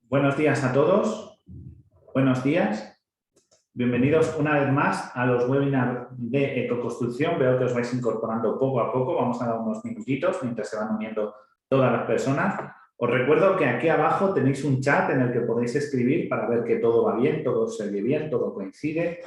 Buenos días a todos. Buenos días. Bienvenidos una vez más a los webinars de ecoconstrucción. Veo que os vais incorporando poco a poco. Vamos a dar unos minutitos mientras se van uniendo todas las personas. Os recuerdo que aquí abajo tenéis un chat en el que podéis escribir para ver que todo va bien, todo se oye bien, todo coincide,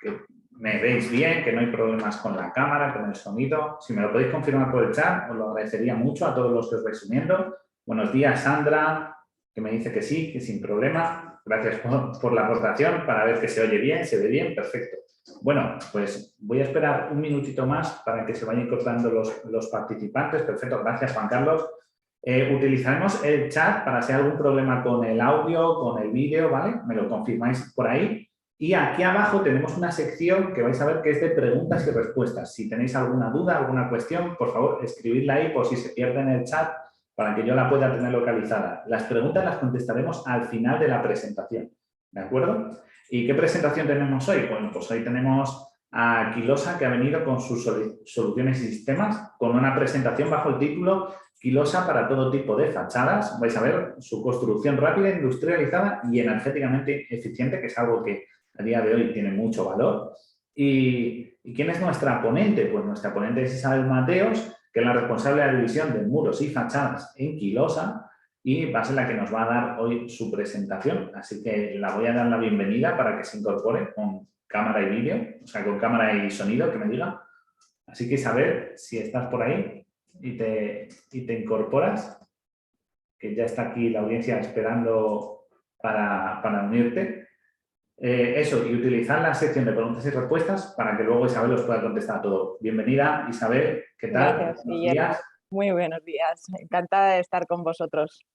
que me veis bien, que no hay problemas con la cámara, con el sonido. Si me lo podéis confirmar por el chat, os lo agradecería mucho a todos los que os vais uniendo. Buenos días, Sandra, que me dice que sí, que sin problema. Gracias por la aportación para ver que se oye bien, se ve bien, perfecto. Bueno, pues voy a esperar un minutito más para que se vayan incorporando los participantes. Perfecto, gracias Juan Carlos. Utilizaremos el chat para si hay algún problema con el audio, con el vídeo, ¿vale? Me lo confirmáis por ahí. Y aquí abajo tenemos una sección que vais a ver que es de preguntas y respuestas. Si tenéis alguna duda, alguna cuestión, por favor, escribidla ahí por si se pierde en el chat para que yo la pueda tener localizada. Las preguntas las contestaremos al final de la presentación, ¿de acuerdo? ¿Y qué presentación tenemos hoy? Bueno, pues hoy tenemos a Quilosa, que ha venido con sus soluciones y sistemas, con una presentación bajo el título Quilosa para todo tipo de fachadas. Vais a ver su construcción rápida, industrializada y energéticamente eficiente, que es algo que a día de hoy tiene mucho valor. ¿Y quién es nuestra ponente? Pues nuestra ponente es Isabel Mateos, que es la responsable de la división de muros y fachadas en Quilosa, y va a ser la que nos va a dar hoy su presentación. Así que la voy a dar la bienvenida para que se incorpore con cámara y vídeo, o sea, con cámara y sonido, que me diga. Así que Isabel, si estás por ahí y te incorporas, que ya está aquí la audiencia esperando para unirte. Eso, y utilizar la sección de preguntas y respuestas para que luego Isabel os pueda contestar todo. Bienvenida, Isabel, ¿qué tal? Gracias, Buenos Guillermo. días. Muy buenos días. Encantada de estar con vosotros.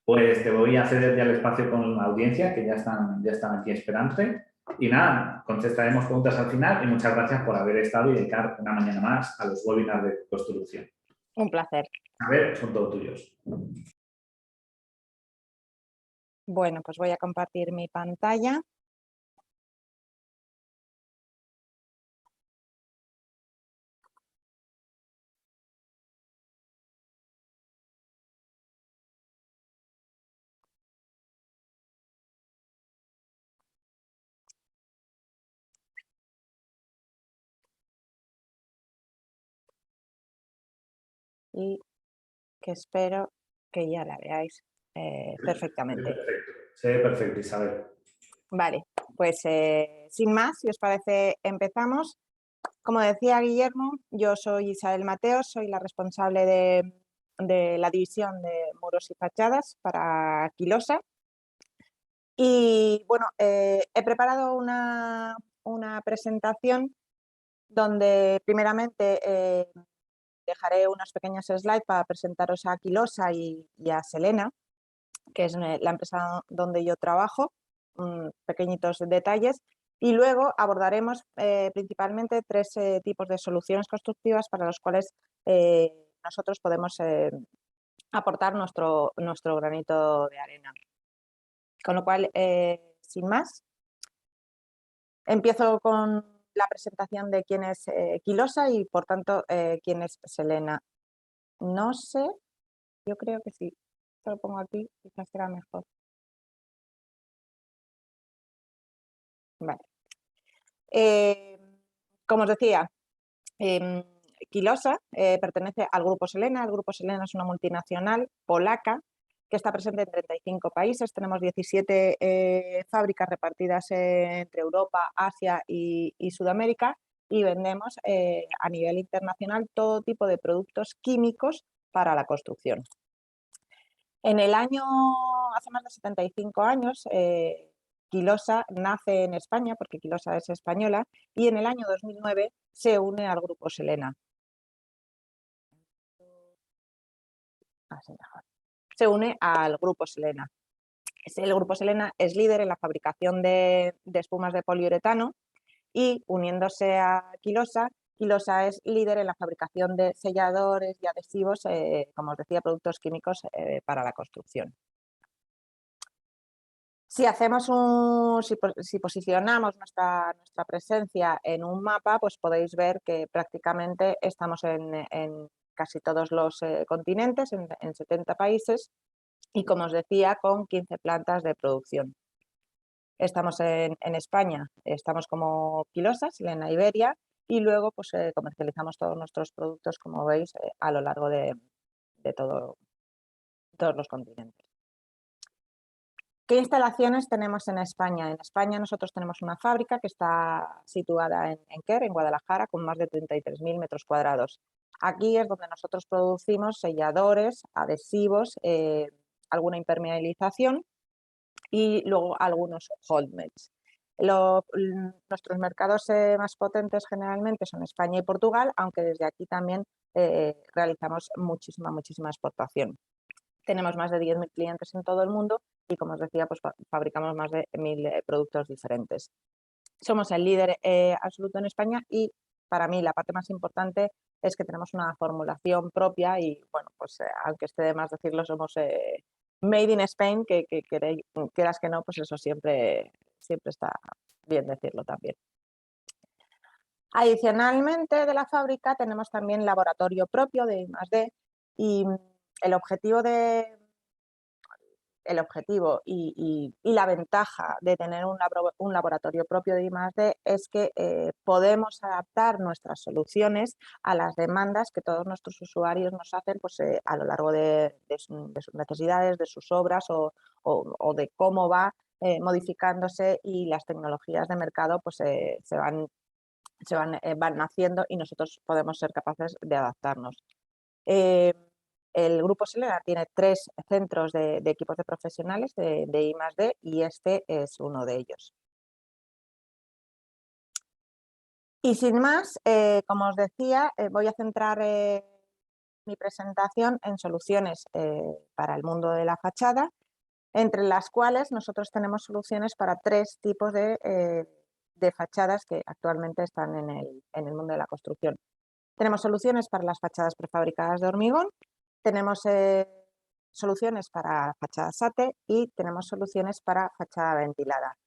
Pues te voy a ceder ya el espacio con la audiencia, que ya están aquí esperándote. Y nada, contestaremos preguntas al final y muchas gracias por haber estado y dedicar una mañana más a los webinars de construcción. Un placer. A ver, son todos tuyos. Bueno, pues voy a compartir mi pantalla. Y que espero que ya la veáis perfectamente. Perfecto. Se ve perfecto, Isabel. Vale, pues sin más, si os parece, empezamos. Como decía Guillermo, yo soy Isabel Mateos, soy la responsable de la división de muros y fachadas para Quilosa. Y bueno, he preparado una presentación donde primeramente dejaré unos pequeños slides para presentaros a Quilosa y a Selena, que es la empresa donde yo trabajo, pequeñitos detalles, y luego abordaremos principalmente tres tipos de soluciones constructivas para los cuales nosotros podemos aportar nuestro granito de arena. Con lo cual, sin más, empiezo con la presentación de quién es Quilosa y, por tanto, quién es Selena. No sé, yo creo que sí. Esto lo pongo aquí, quizás será mejor. Vale. Como os decía, Quilosa pertenece al Grupo Selena. El Grupo Selena es una multinacional polaca que está presente en 35 países. Tenemos 17 fábricas repartidas entre Europa, Asia y Sudamérica, y vendemos a nivel internacional todo tipo de productos químicos para la construcción. En el año, hace más de 75 años, Quilosa nace en España, porque Quilosa es española, y en el año 2009 se une al Grupo Selena. Así mejor. Se une al Grupo Selena. El Grupo Selena es líder en la fabricación de espumas de poliuretano y, uniéndose a Quilosa, Quilosa es líder en la fabricación de selladores y adhesivos, como os decía, productos químicos para la construcción. Si posicionamos nuestra presencia en un mapa, pues podéis ver que prácticamente estamos en casi todos los continentes, en 70 países, y, como os decía, con 15 plantas de producción. Estamos en España, estamos como Quilosas, en Iberia, y luego pues, comercializamos todos nuestros productos, como veis, a lo largo de todos los continentes. ¿Qué instalaciones tenemos en España? En España nosotros tenemos una fábrica que está situada en Quer, en Guadalajara, con más de 33.000 metros cuadrados. Aquí es donde nosotros producimos selladores, adhesivos, alguna impermeabilización y luego algunos hot melts. Nuestros mercados más potentes generalmente son España y Portugal, aunque desde aquí también realizamos muchísima exportación. Tenemos más de 10.000 clientes en todo el mundo y, como os decía, pues fabricamos más de 1.000 productos diferentes. Somos el líder absoluto en España y, para mí, la parte más importante es que tenemos una formulación propia y, bueno, pues aunque esté de más decirlo, somos made in Spain, que quieras que no, pues eso siempre está bien decirlo también. Adicionalmente de la fábrica tenemos también laboratorio propio de I+D y el objetivo y la ventaja de tener un laboratorio propio de I+D es que podemos adaptar nuestras soluciones a las demandas que todos nuestros usuarios nos hacen pues, a lo largo de sus necesidades, de sus obras o de cómo va modificándose, y las tecnologías de mercado pues, van naciendo y nosotros podemos ser capaces de adaptarnos. El Grupo Selena tiene 3 centros de equipos de profesionales de I+D y este es uno de ellos. Y sin más, como os decía, voy a centrar mi presentación en soluciones para el mundo de la fachada, entre las cuales nosotros tenemos soluciones para 3 tipos de fachadas que actualmente están en el mundo de la construcción. Tenemos soluciones para las fachadas prefabricadas de hormigón, tenemos soluciones para fachada SATE y tenemos soluciones para fachada ventilada.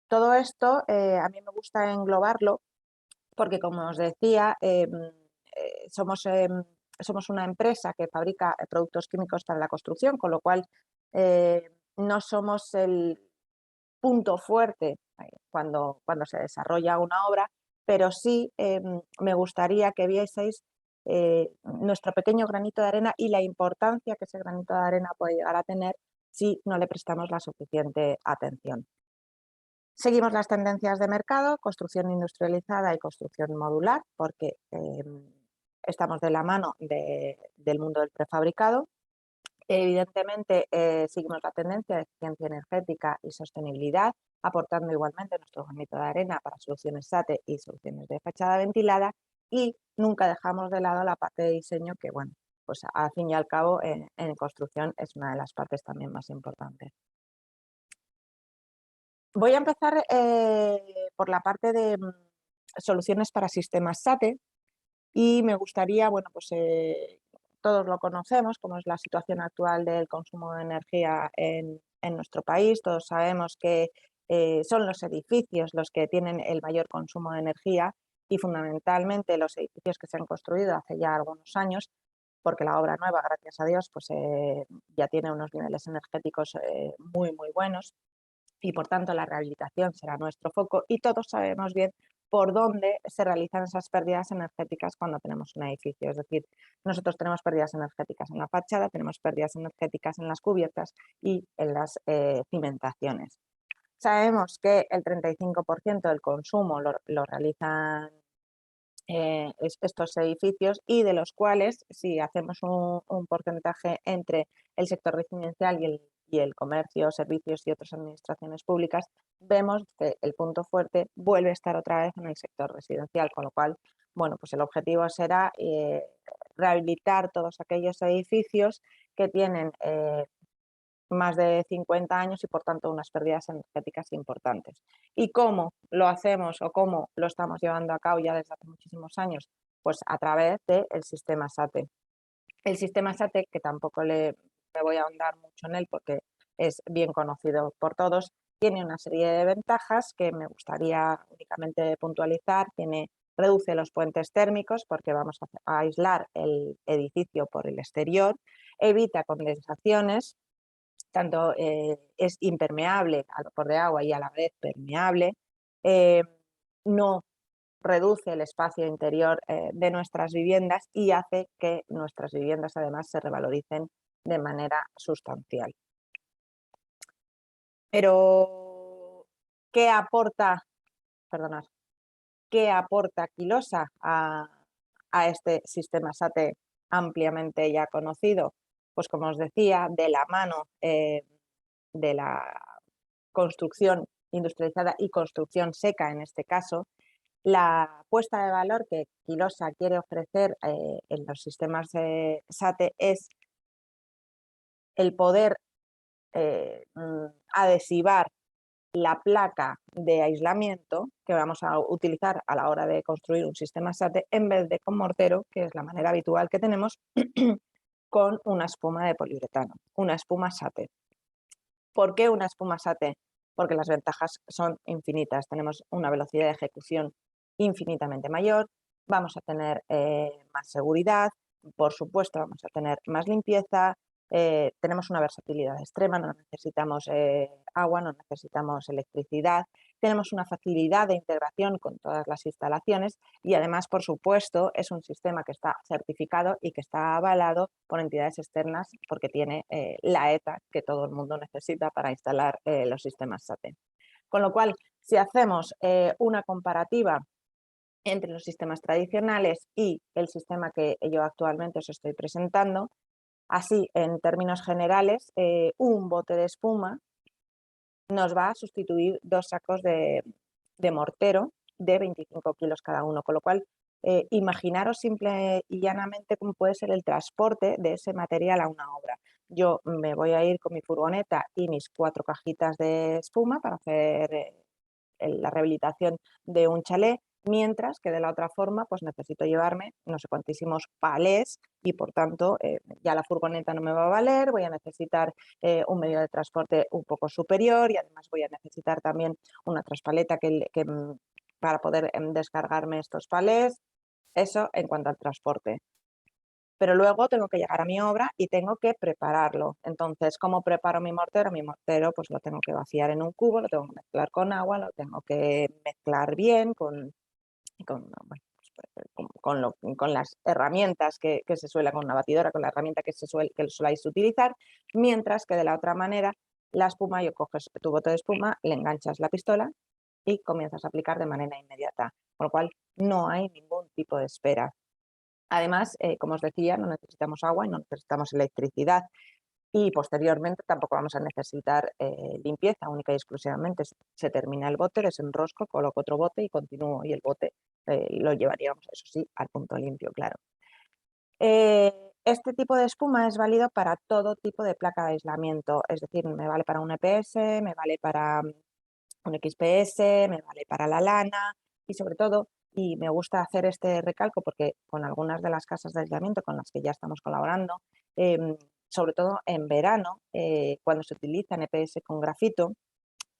Todo esto a mí me gusta englobarlo porque, como os decía, somos una empresa que fabrica productos químicos para la construcción, con lo cual no somos el punto fuerte cuando se desarrolla una obra, pero sí me gustaría que vieseis nuestro pequeño granito de arena y la importancia que ese granito de arena puede llegar a tener si no le prestamos la suficiente atención. Seguimos las tendencias de mercado, construcción industrializada y construcción modular, porque estamos de la mano del mundo del prefabricado. Evidentemente, seguimos la tendencia de eficiencia energética y sostenibilidad, aportando igualmente nuestro granito de arena para soluciones SATE y soluciones de fachada ventilada, y nunca dejamos de lado la parte de diseño que, bueno, pues al fin y al cabo en construcción es una de las partes también más importantes. Voy a empezar por la parte de soluciones para sistemas SATE y me gustaría, bueno, pues todos lo conocemos, como es la situación actual del consumo de energía en nuestro país. Todos sabemos que son los edificios los que tienen el mayor consumo de energía y, fundamentalmente, los edificios que se han construido hace ya algunos años, porque la obra nueva, gracias a Dios, pues ya tiene unos niveles energéticos muy buenos y, por tanto, la rehabilitación será nuestro foco, y todos sabemos bien por dónde se realizan esas pérdidas energéticas cuando tenemos un edificio. Es decir, nosotros tenemos pérdidas energéticas en la fachada, tenemos pérdidas energéticas en las cubiertas y en las cimentaciones. Sabemos que el 35% del consumo lo realizan estos edificios, y de los cuales, si hacemos un porcentaje entre el sector residencial y el comercio, servicios y otras administraciones públicas, vemos que el punto fuerte vuelve a estar otra vez en el sector residencial, con lo cual, bueno, pues el objetivo será rehabilitar todos aquellos edificios que tienen más de 50 años y, por tanto, unas pérdidas energéticas importantes. ¿Y cómo lo hacemos o cómo lo estamos llevando a cabo ya desde hace muchísimos años? Pues a través del sistema SATE. El sistema SATE, que tampoco me voy a ahondar mucho en él porque es bien conocido por todos, tiene una serie de ventajas que me gustaría únicamente puntualizar. Reduce los puentes térmicos porque vamos a aislar el edificio por el exterior, evita condensaciones, tanto es impermeable al vapor de agua y a la vez permeable, no reduce el espacio interior de nuestras viviendas y hace que nuestras viviendas además se revaloricen de manera sustancial. Pero, ¿qué aporta, perdonad, qué aporta Quilosa a este sistema SATE ampliamente ya conocido? Pues como os decía, de la mano de la construcción industrializada y construcción seca en este caso, la puesta de valor que Quilosa quiere ofrecer en los sistemas SATE es el poder adhesivar la placa de aislamiento que vamos a utilizar a la hora de construir un sistema SATE en vez de con mortero, que es la manera habitual que tenemos, con una espuma de poliuretano, una espuma SATE. ¿Por qué una espuma SATE? Porque las ventajas son infinitas. Tenemos una velocidad de ejecución infinitamente mayor, vamos a tener más seguridad, por supuesto vamos a tener más limpieza, tenemos una versatilidad extrema, no necesitamos agua, no necesitamos electricidad, tenemos una facilidad de integración con todas las instalaciones y además, por supuesto, es un sistema que está certificado y que está avalado por entidades externas porque tiene la ETA que todo el mundo necesita para instalar los sistemas SATE. Con lo cual, si hacemos una comparativa entre los sistemas tradicionales y el sistema que yo actualmente os estoy presentando, así, en términos generales, un bote de espuma nos va a sustituir 2 sacos de mortero de 25 kilos cada uno, con lo cual imaginaros simple y llanamente cómo puede ser el transporte de ese material a una obra. Yo me voy a ir con mi furgoneta y mis 4 cajitas de espuma para hacer la rehabilitación de un chalet, mientras que de la otra forma pues necesito llevarme no sé cuantísimos palés y por tanto ya la furgoneta no me va a valer, voy a necesitar un medio de transporte un poco superior y además voy a necesitar también una traspaleta para poder descargarme estos palés. Eso en cuanto al transporte. Pero luego tengo que llegar a mi obra y tengo que prepararlo. Entonces, ¿cómo preparo mi mortero? Mi mortero pues lo tengo que vaciar en un cubo, lo tengo que mezclar con agua, lo tengo que mezclar bien con bueno, con las herramientas que se suele, con una batidora, con la herramienta que soláis utilizar, mientras que de la otra manera la espuma, yo coges tu bote de espuma, le enganchas la pistola y comienzas a aplicar de manera inmediata, con lo cual no hay ningún tipo de espera. Además, como os decía, no necesitamos agua y no necesitamos electricidad y posteriormente tampoco vamos a necesitar limpieza única y exclusivamente. Se termina el bote, desenrosco, coloco otro bote y continúo y el bote lo llevaríamos, eso sí, al punto limpio, claro. Este tipo de espuma es válido para todo tipo de placa de aislamiento, es decir, me vale para un EPS, me vale para un XPS, me vale para la lana y sobre todo, y me gusta hacer este recalco porque con algunas de las casas de aislamiento con las que ya estamos colaborando, sobre todo en verano, cuando se utilizan EPS con grafito,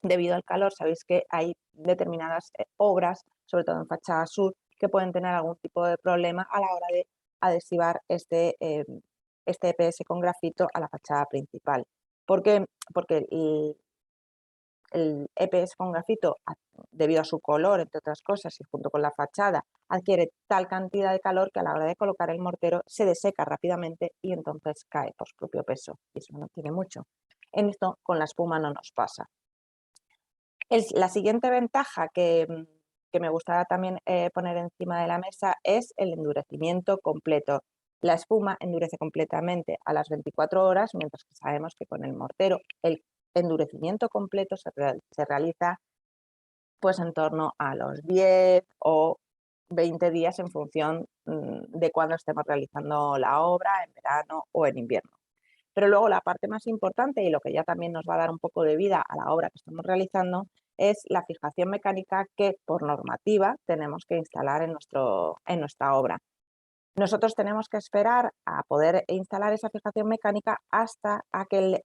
debido al calor, sabéis que hay determinadas obras, sobre todo en fachada sur, que pueden tener algún tipo de problema a la hora de adhesivar este EPS con grafito a la fachada principal. ¿Por qué? Porque el EPS con grafito, debido a su color, entre otras cosas, y junto con la fachada, adquiere tal cantidad de calor que a la hora de colocar el mortero se deseca rápidamente y entonces cae por su propio peso. Y eso no tiene mucho. En esto con la espuma no nos pasa. La siguiente ventaja que me gustaría también poner encima de la mesa es el endurecimiento completo. La espuma endurece completamente a las 24 horas, mientras que sabemos que con el mortero el endurecimiento completo se realiza pues en torno a los 10 o 20 días en función de cuando estemos realizando la obra, en verano o en invierno. Pero luego la parte más importante y lo que ya también nos va a dar un poco de vida a la obra que estamos realizando es la fijación mecánica que por normativa tenemos que instalar en nuestra obra. Nosotros tenemos que esperar a poder instalar esa fijación mecánica hasta que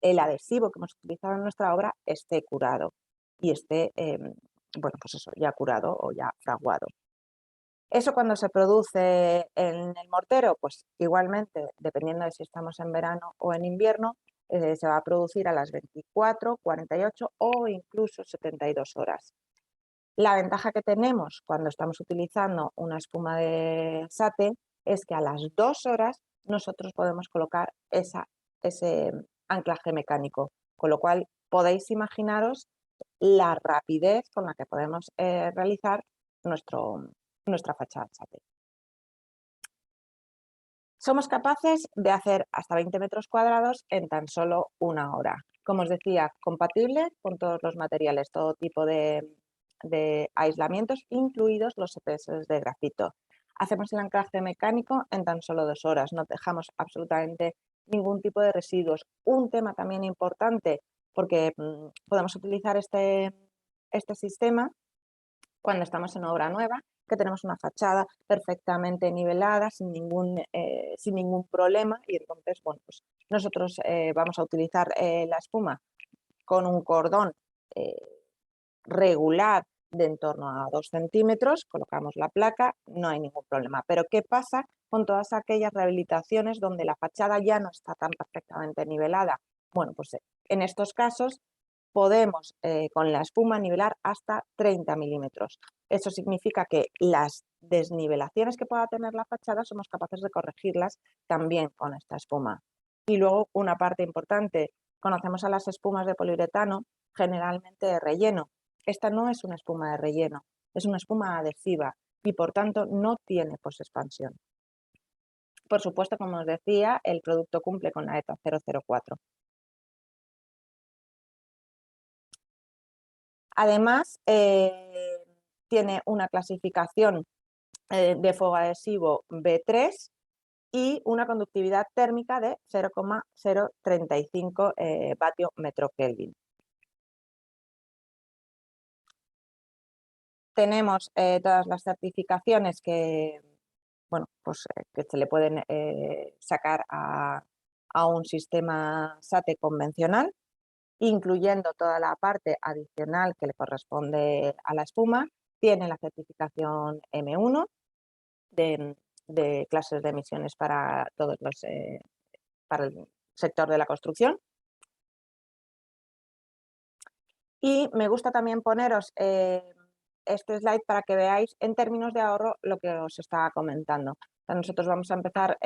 el adhesivo que hemos utilizado en nuestra obra esté curado y esté, bueno, pues eso, ya curado o ya fraguado. Eso cuando se produce en el mortero, pues igualmente, dependiendo de si estamos en verano o en invierno, se va a producir a las 24, 48 o incluso 72 horas. La ventaja que tenemos cuando estamos utilizando una espuma de Sate es que a las 2 horas nosotros podemos colocar ese anclaje mecánico, con lo cual podéis imaginaros la rapidez con la que podemos realizar nuestra fachada Sate. Somos capaces de hacer hasta 20 metros cuadrados en tan solo una hora. Como os decía, compatible con todos los materiales, todo tipo de aislamientos, incluidos los EPS de grafito. Hacemos el anclaje mecánico en tan solo 2 horas, no dejamos absolutamente ningún tipo de residuos. Un tema también importante, porque podemos utilizar este sistema cuando estamos en obra nueva, que tenemos una fachada perfectamente nivelada, sin ningún problema, y entonces, bueno, pues nosotros vamos a utilizar la espuma con un cordón regular de en torno a 2 centímetros, colocamos la placa, no hay ningún problema. Pero ¿qué pasa con todas aquellas rehabilitaciones donde la fachada ya no está tan perfectamente nivelada? Bueno, pues en estos casos podemos con la espuma nivelar hasta 30 milímetros. Eso significa que las desnivelaciones que pueda tener la fachada somos capaces de corregirlas también con esta espuma. Y luego una parte importante, conocemos a las espumas de poliuretano generalmente de relleno. Esta no es una espuma de relleno, es una espuma adhesiva y por tanto no tiene posexpansión. Por supuesto, como os decía, el producto cumple con la ETA 004. Además, tiene una clasificación de fuego adhesivo B3 y una conductividad térmica de 0,035 vatio metro Kelvin. Tenemos todas las certificaciones que, bueno, pues, que se le pueden sacar a un sistema SATE convencional, incluyendo toda la parte adicional que le corresponde a la espuma. Tiene la certificación M1 de clases de emisiones para todos para el sector de la construcción. Y me gusta también poneros este slide para que veáis en términos de ahorro lo que os estaba comentando. O sea, nosotros vamos a empezar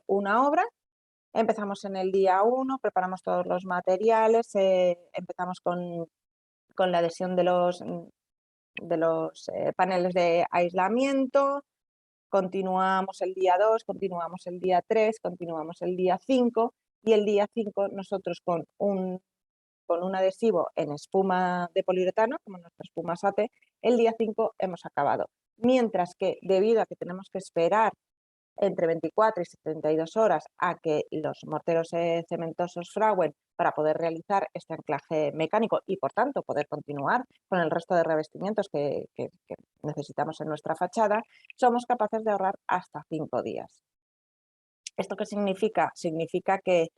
una obra. Empezamos en el día 1, preparamos todos los materiales, empezamos con la adhesión de los paneles de aislamiento, continuamos el día 2, continuamos el día 3, continuamos el día 5 y el día 5 nosotros con un adhesivo en espuma de poliuretano, como nuestra espuma Sate, el día 5 hemos acabado. Mientras que debido a que tenemos que esperar entre 24 y 72 horas a que los morteros cementosos fraguen para poder realizar este anclaje mecánico y por tanto poder continuar con el resto de revestimientos que necesitamos en nuestra fachada, somos capaces de ahorrar hasta 5 días. ¿Esto qué significa? Significa que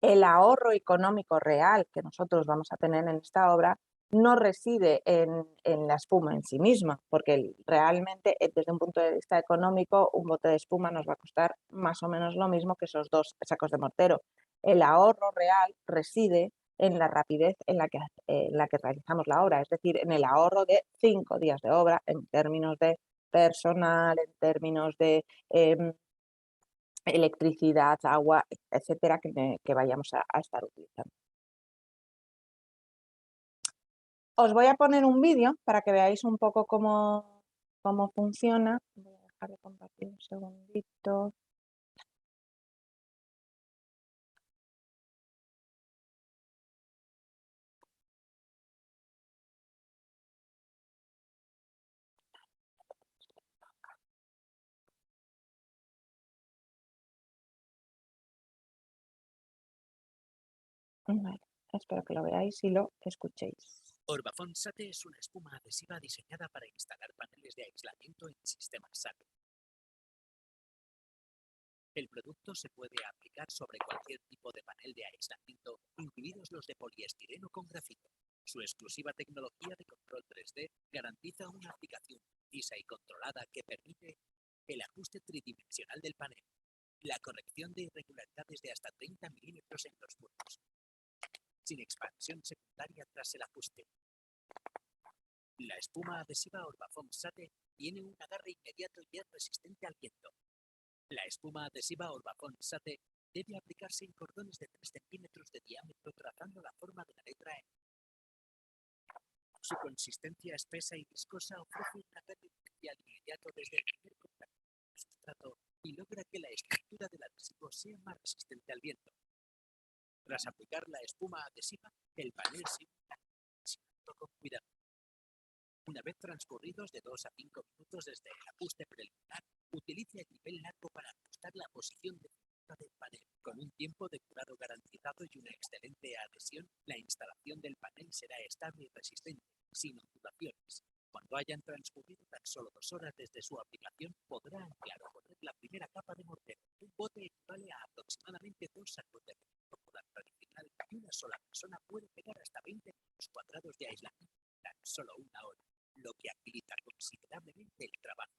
el ahorro económico real que nosotros vamos a tener en esta obra no reside en la espuma en sí misma, porque realmente desde un punto de vista económico un bote de espuma nos va a costar más o menos lo mismo que esos 2 sacos de mortero. El ahorro real reside en la rapidez en la que realizamos la obra, es decir, en el ahorro de 5 días de obra en términos de personal, en términos de electricidad, agua, etcétera, que vayamos a estar utilizando. Os voy a poner un vídeo para que veáis un poco cómo funciona. Voy a dejar de compartir un segundito. Vale, espero que lo veáis y lo escuchéis. Orbafón Sate es una espuma adhesiva diseñada para instalar paneles de aislamiento en sistemas Sate. El producto se puede aplicar sobre cualquier tipo de panel de aislamiento, incluidos los de poliestireno con grafito. Su exclusiva tecnología de control 3D garantiza una aplicación precisa y controlada que permite el ajuste tridimensional del panel, la corrección de irregularidades de hasta 30 milímetros centímetros en los muros, sin expansión secundaria tras el ajuste. La espuma adhesiva Orbafoam Sate tiene un agarre inmediato y es resistente al viento. La espuma adhesiva Orbafoam Sate debe aplicarse en cordones de 3 centímetros de diámetro trazando la forma de la letra M. Su consistencia espesa y viscosa ofrece un agarre inicial inmediato desde el primer contacto con el sustrato y logra que la estructura del adhesivo sea más resistente al viento. Tras aplicar la espuma adhesiva, el panel se une con cuidado. Una vez transcurridos de 2 a 5 minutos desde el ajuste preliminar, utilice el nivel largo para ajustar la posición definitiva del panel. Con un tiempo de curado garantizado y una excelente adhesión, la instalación del panel será estable y resistente, sin ondulaciones. Cuando hayan transcurrido tan solo 2 horas desde su aplicación, podrá anclar o poner la primera capa de mortero. Un bote equivale a aproximadamente 2 sacos de mortero por la tradicional y una sola persona puede pegar hasta 20 metros cuadrados de aislamiento en tan solo 1 hora, lo que agiliza considerablemente el trabajo.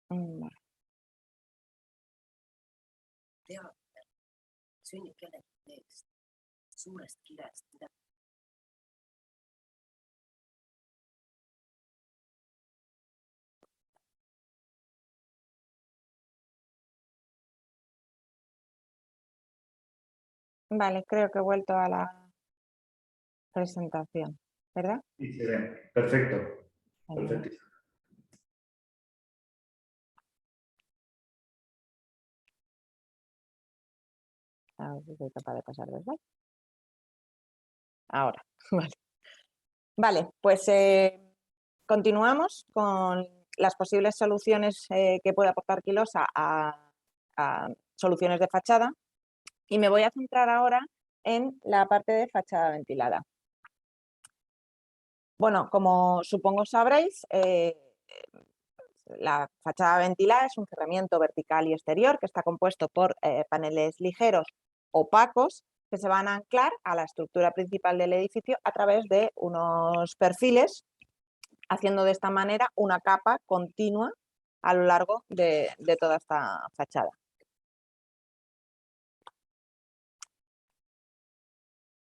Vale. Vale, creo que he vuelto a la presentación, ¿verdad? Y se ve. Perfecto. Genial. Perfecto. A ver si soy capaz de pasar desde ahí. Ahora, vale. Vale, pues continuamos con las posibles soluciones que puede aportar Quilosa a soluciones de fachada y me voy a centrar ahora en la parte de fachada ventilada. Bueno, como supongo sabréis, la fachada ventilada es un cerramiento vertical y exterior que está compuesto por paneles ligeros opacos que se van a anclar a la estructura principal del edificio a través de unos perfiles, haciendo de esta manera una capa continua a lo largo de toda esta fachada.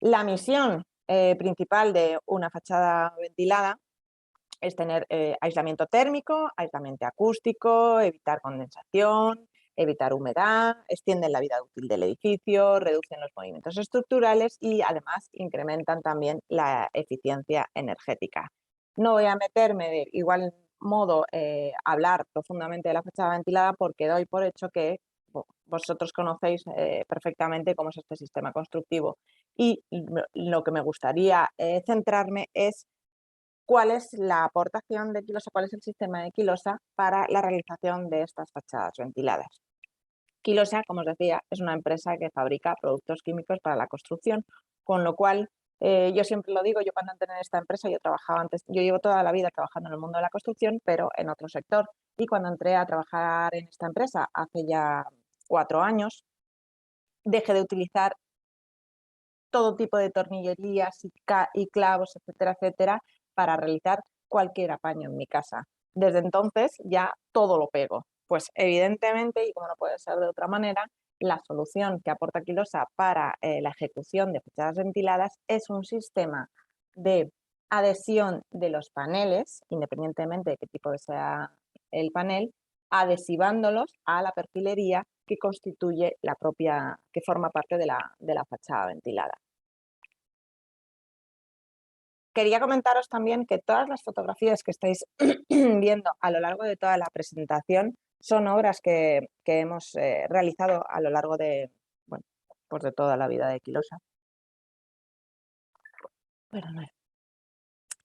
La misión principal de una fachada ventilada es tener aislamiento térmico, aislamiento acústico, evitar condensación, evitar humedad, extienden la vida útil del edificio, reducen los movimientos estructurales y además incrementan también la eficiencia energética. No voy a meterme de igual modo a hablar profundamente de la fachada ventilada porque doy por hecho que vosotros conocéis perfectamente cómo es este sistema constructivo y lo que me gustaría centrarme es cuál es la aportación de Quilosa, cuál es el sistema de Quilosa para la realización de estas fachadas ventiladas. Quilosa, como os decía, es una empresa que fabrica productos químicos para la construcción, con lo cual yo siempre lo digo, yo cuando entré en esta empresa, yo llevo toda la vida trabajando en el mundo de la construcción, pero en otro sector, y cuando entré a trabajar en esta empresa hace ya 4 años, dejé de utilizar todo tipo de tornillerías y clavos, etcétera, etcétera, para realizar cualquier apaño en mi casa. Desde entonces ya todo lo pego. Pues evidentemente, y como no puede ser de otra manera, la solución que aporta Quilosa para la ejecución de fachadas ventiladas es un sistema de adhesión de los paneles, independientemente de qué tipo sea el panel, adhesivándolos a la perfilería que constituye que forma parte de la fachada ventilada. Quería comentaros también que todas las fotografías que estáis viendo a lo largo de toda la presentación son obras que hemos realizado a lo largo de, bueno, pues de toda la vida de Quilosa.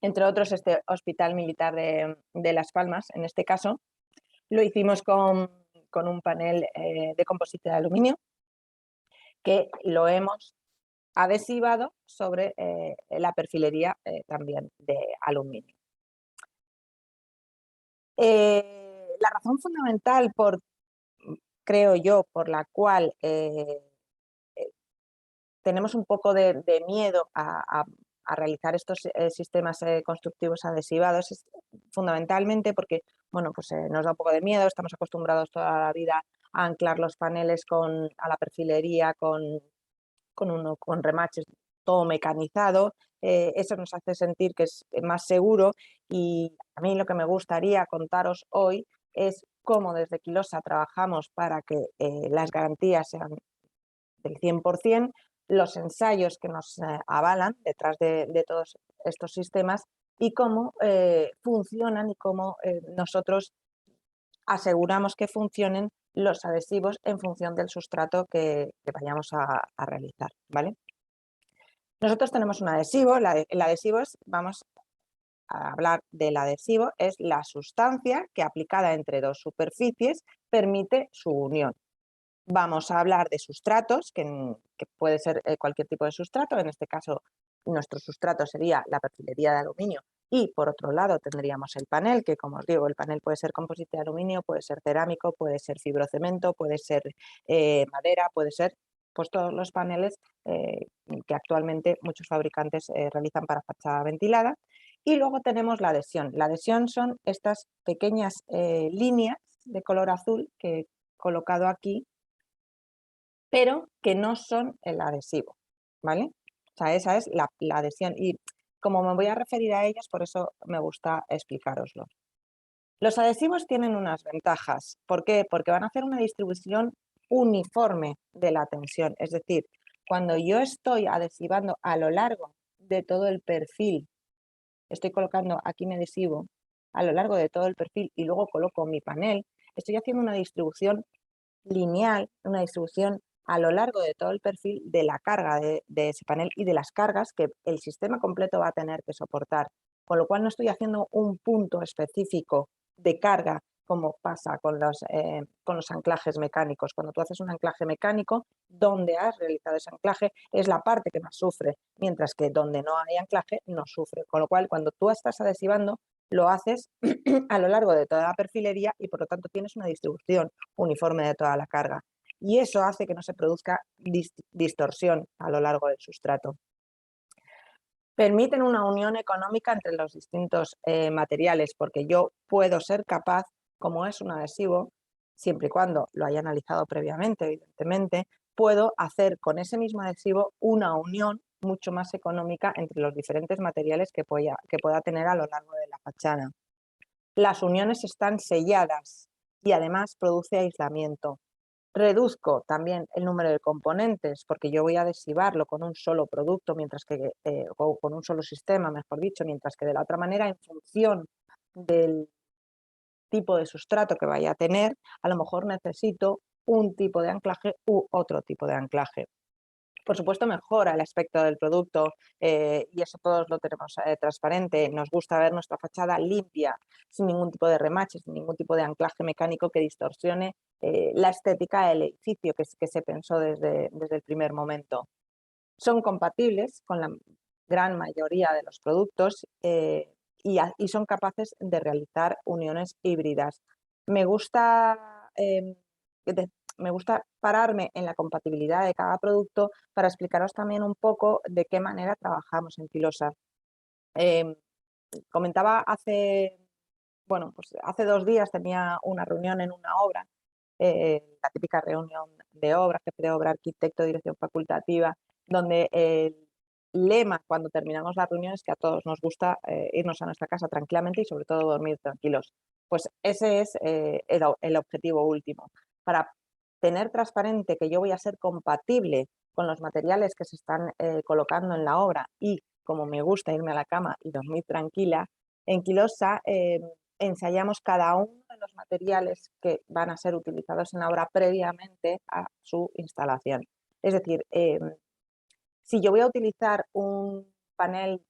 Entre otros, este Hospital Militar de Las Palmas, en este caso, lo hicimos con un panel de composite de aluminio que lo hemos adhesivado sobre la perfilería también de aluminio. La razón fundamental creo yo, por la cual tenemos un poco de miedo a realizar estos sistemas constructivos adhesivados, es fundamentalmente porque bueno, pues, nos da un poco de miedo, estamos acostumbrados toda la vida a anclar los paneles a la perfilería con remaches, todo mecanizado. Eso nos hace sentir que es más seguro, y a mí lo que me gustaría contaros hoy es cómo desde Quilosa trabajamos para que las garantías sean del 100%, los ensayos que nos avalan detrás de todos estos sistemas y cómo funcionan y cómo nosotros aseguramos que funcionen los adhesivos en función del sustrato que vayamos a realizar, ¿vale? Nosotros tenemos un adhesivo, el adhesivo es, vamos a hablar del adhesivo, es la sustancia que aplicada entre dos superficies permite su unión. Vamos a hablar de sustratos, que puede ser cualquier tipo de sustrato, en este caso nuestro sustrato sería la perfilería de aluminio, y por otro lado tendríamos el panel, que como os digo, el panel puede ser composite de aluminio, puede ser cerámico, puede ser fibrocemento, puede ser madera, puede ser pues todos los paneles que actualmente muchos fabricantes realizan para fachada ventilada. Y luego tenemos la adhesión. La adhesión son estas pequeñas líneas de color azul que he colocado aquí, pero que no son el adhesivo, ¿vale? O sea, esa es la adhesión, y como me voy a referir a ellas, por eso me gusta explicároslo. Los adhesivos tienen unas ventajas. ¿Por qué? Porque van a hacer una distribución uniforme de la tensión. Es decir, cuando yo estoy adhesivando a lo largo de todo el perfil, estoy colocando aquí mi adhesivo a lo largo de todo el perfil y luego coloco mi panel, estoy haciendo una distribución lineal, una distribución a lo largo de todo el perfil de la carga de ese panel y de las cargas que el sistema completo va a tener que soportar. Con lo cual no estoy haciendo un punto específico de carga como pasa con los anclajes mecánicos. Cuando tú haces un anclaje mecánico, donde has realizado ese anclaje es la parte que más sufre, mientras que donde no hay anclaje no sufre. Con lo cual, cuando tú estás adhesivando, lo haces a lo largo de toda la perfilería y por lo tanto tienes una distribución uniforme de toda la carga. Y eso hace que no se produzca distorsión a lo largo del sustrato. Permiten una unión económica entre los distintos materiales, porque yo puedo ser capaz, como es un adhesivo, siempre y cuando lo haya analizado previamente, evidentemente, puedo hacer con ese mismo adhesivo una unión mucho más económica entre los diferentes materiales que pueda tener a lo largo de la fachada. Las uniones están selladas y además produce aislamiento. Reduzco también el número de componentes porque yo voy a adhesivarlo con un solo producto, o con un solo sistema, mejor dicho, mientras que de la otra manera, en función del tipo de sustrato que vaya a tener, a lo mejor necesito un tipo de anclaje u otro tipo de anclaje. Por supuesto, mejora el aspecto del producto y eso todos lo tenemos transparente. Nos gusta ver nuestra fachada limpia, sin ningún tipo de remache, sin ningún tipo de anclaje mecánico que distorsione la estética del edificio que se pensó desde el primer momento. Son compatibles con la gran mayoría de los productos y son capaces de realizar uniones híbridas. Me gusta pararme en la compatibilidad de cada producto para explicaros también un poco de qué manera trabajamos en Quilosa. Comentaba hace 2 días tenía una reunión en una obra, la típica reunión de obra, jefe de obra, arquitecto, dirección facultativa, donde el lema cuando terminamos la reunión es que a todos nos gusta irnos a nuestra casa tranquilamente y sobre todo dormir tranquilos. Pues ese es el objetivo último, para tener transparente que yo voy a ser compatible con los materiales que se están colocando en la obra y como me gusta irme a la cama y dormir tranquila. En Quilosa ensayamos cada uno de los materiales que van a ser utilizados en la obra previamente a su instalación. Es decir, si yo voy a utilizar un panel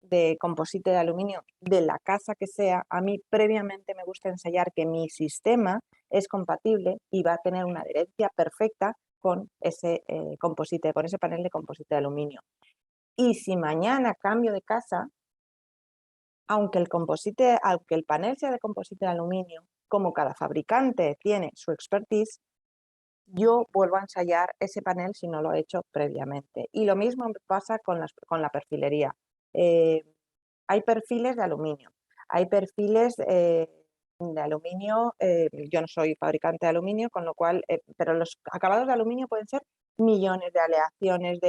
de composite de aluminio de la casa que sea, a mí previamente me gusta ensayar que mi sistema es compatible y va a tener una adherencia perfecta con ese con ese panel de composite de aluminio. Y si mañana cambio de casa, aunque el panel sea de composite de aluminio, como cada fabricante tiene su expertise, yo vuelvo a ensayar ese panel si no lo he hecho previamente. Y lo mismo pasa con la perfilería. Hay perfiles de aluminio, hay perfiles de aluminio, yo no soy fabricante de aluminio, con lo cual, pero los acabados de aluminio pueden ser millones de aleaciones,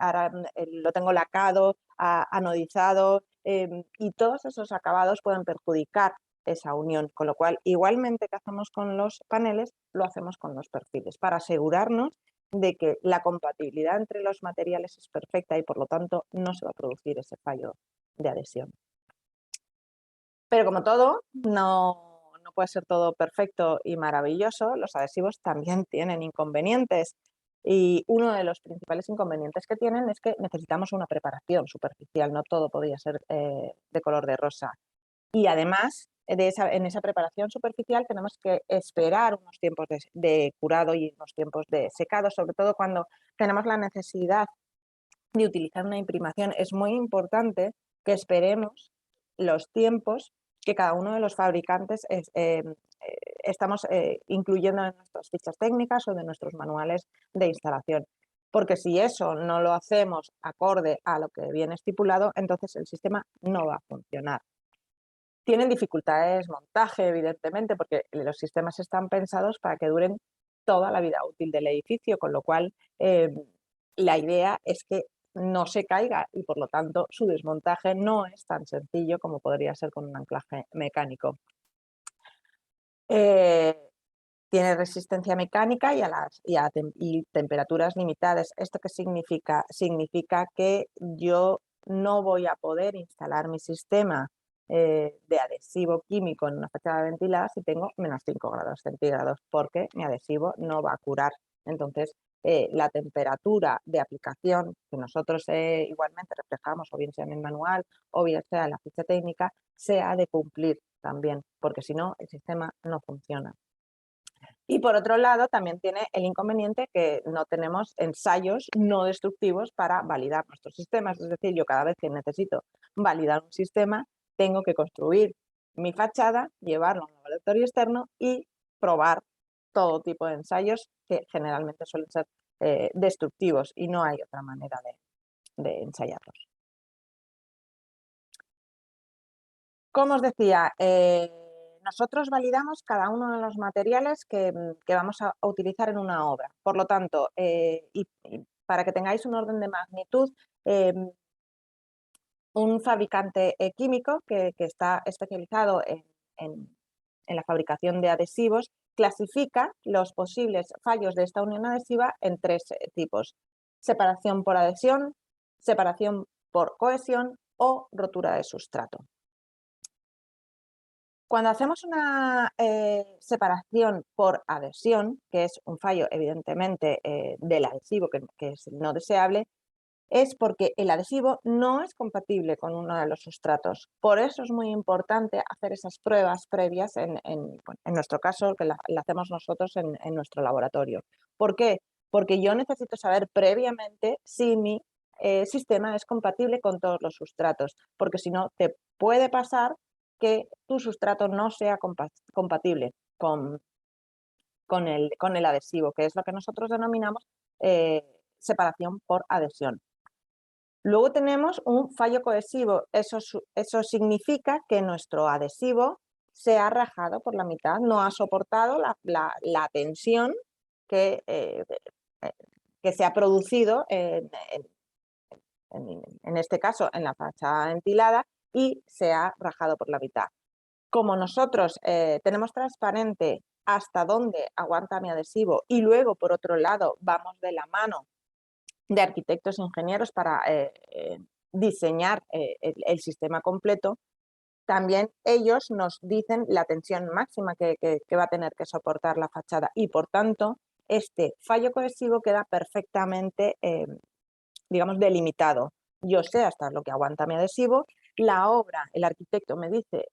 ahora lo tengo lacado, anodizado, y todos esos acabados pueden perjudicar esa unión, con lo cual igualmente que hacemos con los paneles, lo hacemos con los perfiles, para asegurarnos de que la compatibilidad entre los materiales es perfecta y por lo tanto no se va a producir ese fallo de adhesión. Pero como todo, no puede ser todo perfecto y maravilloso, los adhesivos también tienen inconvenientes. Y uno de los principales inconvenientes que tienen es que necesitamos una preparación superficial, no todo podía ser de color de rosa. Y además, en esa preparación superficial tenemos que esperar unos tiempos de curado y unos tiempos de secado, sobre todo cuando tenemos la necesidad de utilizar una imprimación. Es muy importante que esperemos los tiempos que cada uno de los fabricantes estamos incluyendo en nuestras fichas técnicas o de nuestros manuales de instalación. Porque si eso no lo hacemos acorde a lo que viene estipulado, entonces el sistema no va a funcionar. Tienen dificultades montaje, evidentemente, porque los sistemas están pensados para que duren toda la vida útil del edificio, con lo cual la idea es que no se caiga y por lo tanto su desmontaje no es tan sencillo como podría ser con un anclaje mecánico. Tiene resistencia mecánica y temperaturas limitadas. ¿Esto qué significa? Significa que yo no voy a poder instalar mi sistema de adhesivo químico en una fachada ventilada si tengo menos 5 grados centígrados, porque mi adhesivo no va a curar. Entonces, la temperatura de aplicación que nosotros igualmente reflejamos, o bien sea en el manual o bien sea en la ficha técnica, se ha de cumplir también, porque si no, el sistema no funciona. Y por otro lado, también tiene el inconveniente que no tenemos ensayos no destructivos para validar nuestros sistemas. Es decir, yo cada vez que necesito validar un sistema, tengo que construir mi fachada, llevarlo a un laboratorio externo y probar todo tipo de ensayos que generalmente suelen ser destructivos y no hay otra manera de ensayarlos. Como os decía, nosotros validamos cada uno de los materiales que vamos a utilizar en una obra. Por lo tanto, y para que tengáis un orden de magnitud, un fabricante químico que está especializado en la fabricación de adhesivos clasifica los posibles fallos de esta unión adhesiva en 3 tipos: separación por adhesión, separación por cohesión o rotura de sustrato. Cuando hacemos una separación por adhesión, que es un fallo evidentemente del adhesivo que es no deseable, es porque el adhesivo no es compatible con uno de los sustratos. Por eso es muy importante hacer esas pruebas previas, en nuestro caso, que la hacemos nosotros en nuestro laboratorio. ¿Por qué? Porque yo necesito saber previamente si mi sistema es compatible con todos los sustratos, porque si no, te puede pasar que tu sustrato no sea compatible con el adhesivo, que es lo que nosotros denominamos separación por adhesión. Luego tenemos un fallo cohesivo. Eso significa que nuestro adhesivo se ha rajado por la mitad, no ha soportado la tensión que se ha producido en este caso en la fachada ventilada y se ha rajado por la mitad. Como nosotros tenemos transparente hasta dónde aguanta mi adhesivo y luego por otro lado vamos de la mano de arquitectos e ingenieros para diseñar el sistema completo, también ellos nos dicen la tensión máxima que va a tener que soportar la fachada y por tanto este fallo cohesivo queda perfectamente digamos delimitado. Yo sé hasta lo que aguanta mi adhesivo, la obra, el arquitecto me dice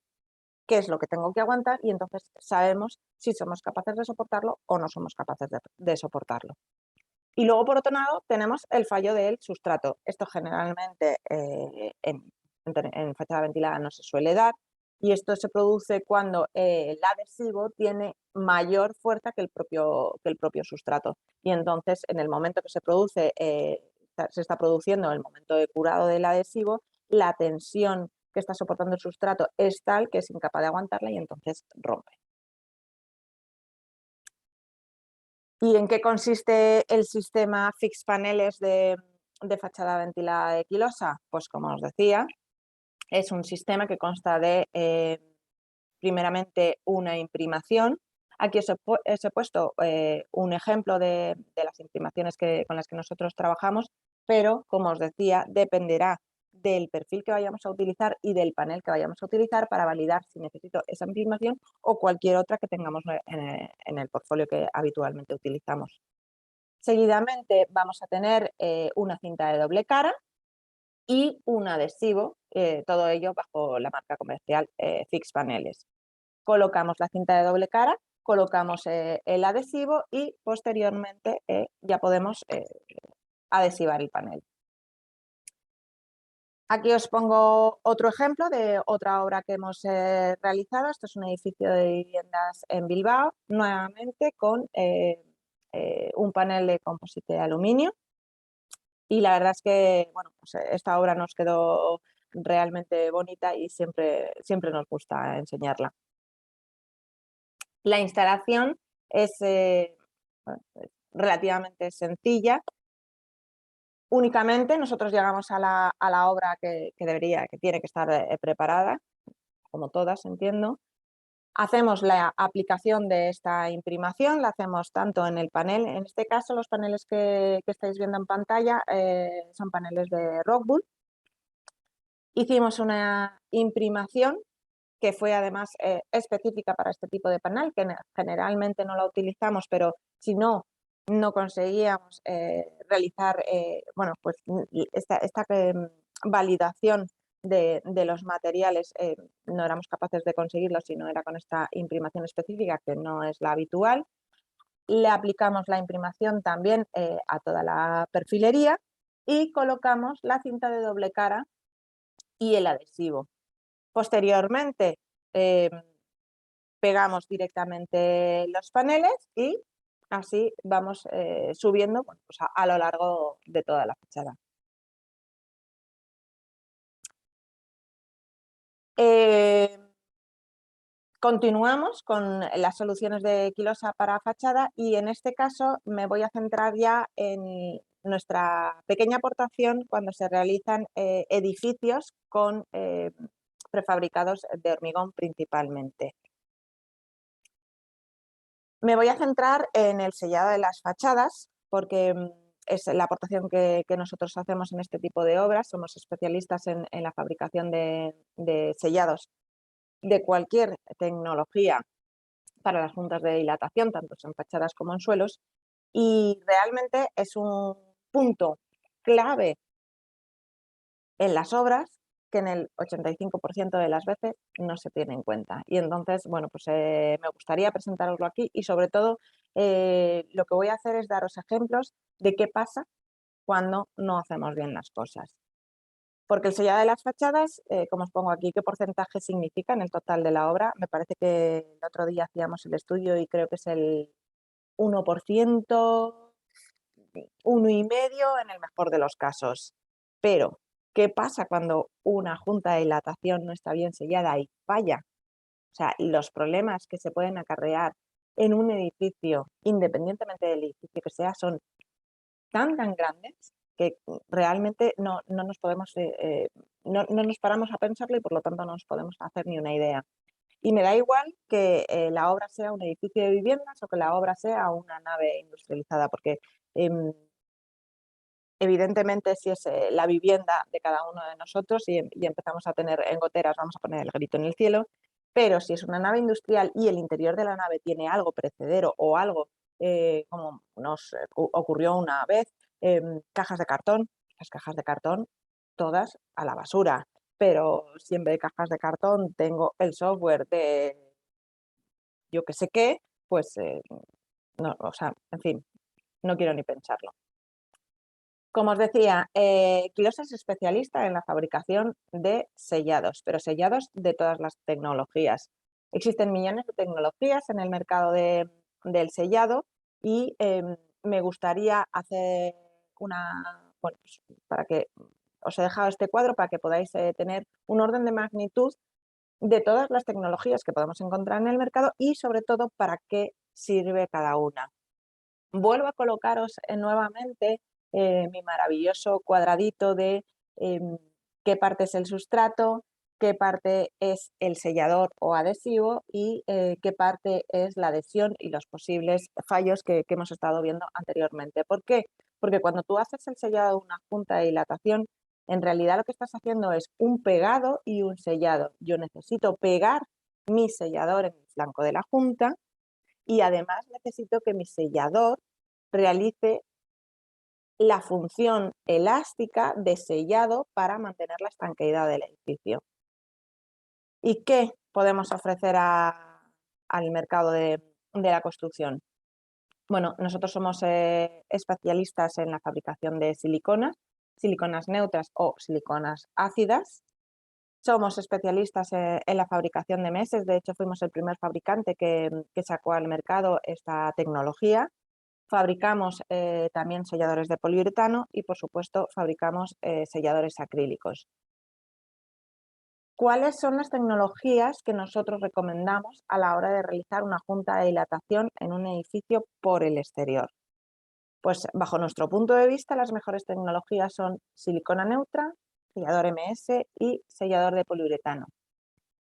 qué es lo que tengo que aguantar y entonces sabemos si somos capaces de soportarlo o no somos capaces de soportarlo. Y luego, por otro lado, tenemos el fallo del sustrato. Esto generalmente en fachada ventilada no se suele dar Y esto se produce cuando el adhesivo tiene mayor fuerza que el propio sustrato. Y entonces, en el momento que se produce, se está produciendo el momento de curado del adhesivo, la tensión que está soportando el sustrato es tal que es incapaz de aguantarla y entonces rompe. ¿Y en qué consiste el sistema Fix Paneles de fachada ventilada de Quilosa? Pues como os decía, es un sistema que consta de, primeramente, una imprimación. Aquí os he puesto un ejemplo de las imprimaciones con las que nosotros trabajamos, pero, como os decía, dependerá del perfil que vayamos a utilizar y del panel que vayamos a utilizar para validar si necesito esa imprimación o cualquier otra que tengamos en el portfolio que habitualmente utilizamos. Seguidamente vamos a tener una cinta de doble cara y un adhesivo, todo ello bajo la marca comercial Fix Paneles. Colocamos la cinta de doble cara, colocamos el adhesivo y posteriormente ya podemos adhesivar el panel. Aquí os pongo otro ejemplo de otra obra que hemos realizado. Esto es un edificio de viviendas en Bilbao, nuevamente con un panel de composite de aluminio. Y la verdad es que bueno, pues esta obra nos quedó realmente bonita y siempre nos gusta enseñarla. La instalación es relativamente sencilla. Únicamente nosotros llegamos a la obra que tiene que estar preparada, como todas, entiendo. Hacemos la aplicación de esta imprimación, la hacemos tanto en el panel, en este caso los paneles que estáis viendo en pantalla son paneles de Rockwool. Hicimos una imprimación que fue además específica para este tipo de panel, que generalmente no la utilizamos, pero si no conseguíamos realizar bueno, pues esta validación de los materiales, no éramos capaces de conseguirlo si no era con esta imprimación específica, que no es la habitual. Le aplicamos la imprimación también a toda la perfilería y colocamos la cinta de doble cara y el adhesivo. Posteriormente, pegamos directamente los paneles y así vamos subiendo pues a lo largo de toda la fachada. Continuamos con las soluciones de Quilosa para fachada y en este caso me voy a centrar ya en nuestra pequeña aportación cuando se realizan edificios con prefabricados de hormigón principalmente. Me voy a centrar en el sellado de las fachadas porque es la aportación que nosotros hacemos en este tipo de obras. Somos especialistas en la fabricación de sellados de cualquier tecnología para las juntas de dilatación, tanto en fachadas como en suelos, y realmente es un punto clave en las obras que en el 85% de las veces no se tiene en cuenta. Y entonces, bueno, pues me gustaría presentaroslo aquí y sobre todo lo que voy a hacer es daros ejemplos de qué pasa cuando no hacemos bien las cosas. Porque el sellado de las fachadas, como os pongo aquí, ¿qué porcentaje significa en el total de la obra? Me parece que el otro día hacíamos el estudio y creo que es el 1%, 1,5% en el mejor de los casos. Pero, ¿qué pasa cuando una junta de dilatación no está bien sellada y falla? O sea, los problemas que se pueden acarrear en un edificio, independientemente del edificio que sea, son tan grandes que realmente no nos podemos, no nos paramos a pensarlo y por lo tanto no nos podemos hacer ni una idea. Y me da igual que la obra sea un edificio de viviendas o que la obra sea una nave industrializada, porque evidentemente si es la vivienda de cada uno de nosotros y empezamos a tener en goteras, vamos a poner el grito en el cielo, pero si es una nave industrial y el interior de la nave tiene algo perecedero o algo como nos ocurrió una vez, cajas de cartón, las cajas de cartón todas a la basura, pero si en vez de cajas de cartón tengo el software de yo que sé qué, pues no, o sea, en fin, no quiero ni pensarlo. Como os decía, Quillosa es especialista en la fabricación de sellados, pero sellados de todas las tecnologías. Existen millones de tecnologías en el mercado del sellado y me gustaría hacer bueno, pues, para que os he dejado este cuadro para que podáis tener un orden de magnitud de todas las tecnologías que podemos encontrar en el mercado y sobre todo para qué sirve cada una. Vuelvo a colocaros nuevamente mi maravilloso cuadradito de qué parte es el sustrato, qué parte es el sellador o adhesivo y qué parte es la adhesión y los posibles fallos que hemos estado viendo anteriormente. ¿Por qué? Porque cuando tú haces el sellado de una junta de dilatación, en realidad lo que estás haciendo es un pegado y un sellado. Yo necesito pegar mi sellador en el flanco de la junta y además necesito que mi sellador realice la función elástica de sellado para mantener la estanqueidad del edificio. ¿Y qué podemos ofrecer al mercado de la construcción? Bueno, nosotros somos especialistas en la fabricación de siliconas neutras o siliconas ácidas. Somos especialistas en la fabricación de meses, de hecho fuimos el primer fabricante que sacó al mercado esta tecnología. Fabricamos también selladores de poliuretano y por supuesto fabricamos selladores acrílicos. ¿Cuáles son las tecnologías que nosotros recomendamos a la hora de realizar una junta de dilatación en un edificio por el exterior? Pues bajo nuestro punto de vista las mejores tecnologías son silicona neutra, sellador MS y sellador de poliuretano.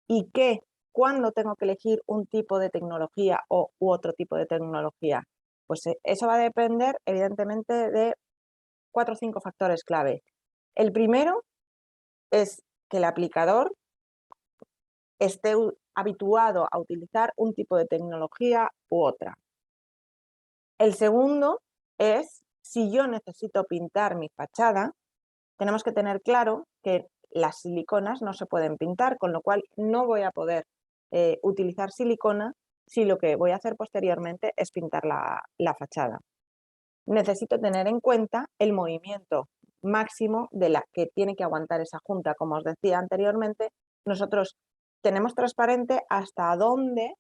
¿Y qué? ¿Cuándo tengo que elegir un tipo de tecnología u otro tipo de tecnología? Pues eso va a depender evidentemente de 4 o 5 factores clave. El primero es que el aplicador esté habituado a utilizar un tipo de tecnología u otra. El segundo es, si yo necesito pintar mi fachada, tenemos que tener claro que las siliconas no se pueden pintar, con lo cual no voy a poder utilizar silicona si lo que voy a hacer posteriormente es pintar la fachada. Necesito tener en cuenta el movimiento máximo de la que tiene que aguantar esa junta. Como os decía anteriormente, nosotros tenemos transparente hasta dónde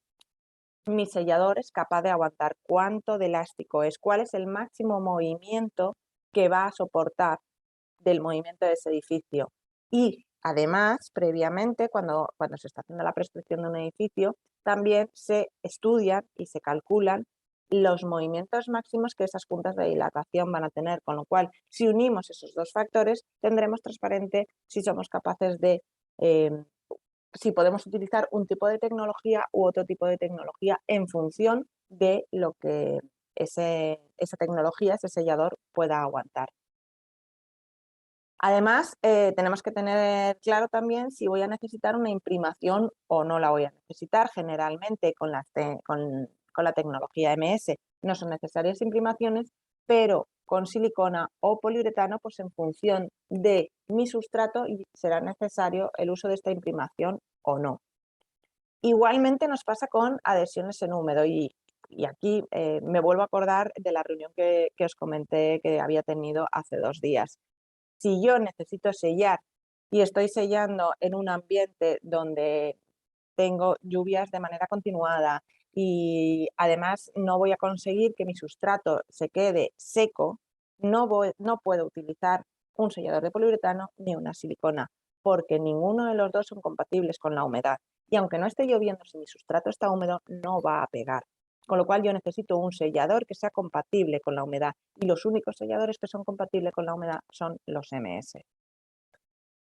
mi sellador es capaz de aguantar, cuánto de elástico es, cuál es el máximo movimiento que va a soportar del movimiento de ese edificio. Y además, previamente, cuando se está haciendo la prescripción de un edificio, también se estudian y se calculan los movimientos máximos que esas juntas de dilatación van a tener, con lo cual, si unimos esos dos factores, tendremos transparente si somos capaces de, si podemos utilizar un tipo de tecnología u otro tipo de tecnología en función de lo que esa tecnología, ese sellador pueda aguantar. Además, tenemos que tener claro también si voy a necesitar una imprimación o no la voy a necesitar. Generalmente con la tecnología MS no son necesarias imprimaciones, pero con silicona o poliuretano, pues en función de mi sustrato será necesario el uso de esta imprimación o no. Igualmente nos pasa con adhesiones en húmedo y aquí me vuelvo a acordar de la reunión que os comenté que había tenido hace 2 días. Si yo necesito sellar y estoy sellando en un ambiente donde tengo lluvias de manera continuada y además no voy a conseguir que mi sustrato se quede seco, no puedo utilizar un sellador de poliuretano ni una silicona, porque ninguno de los dos son compatibles con la humedad. Y aunque no esté lloviendo, si mi sustrato está húmedo, no va a pegar. Con lo cual yo necesito un sellador que sea compatible con la humedad y los únicos selladores que son compatibles con la humedad son los MS.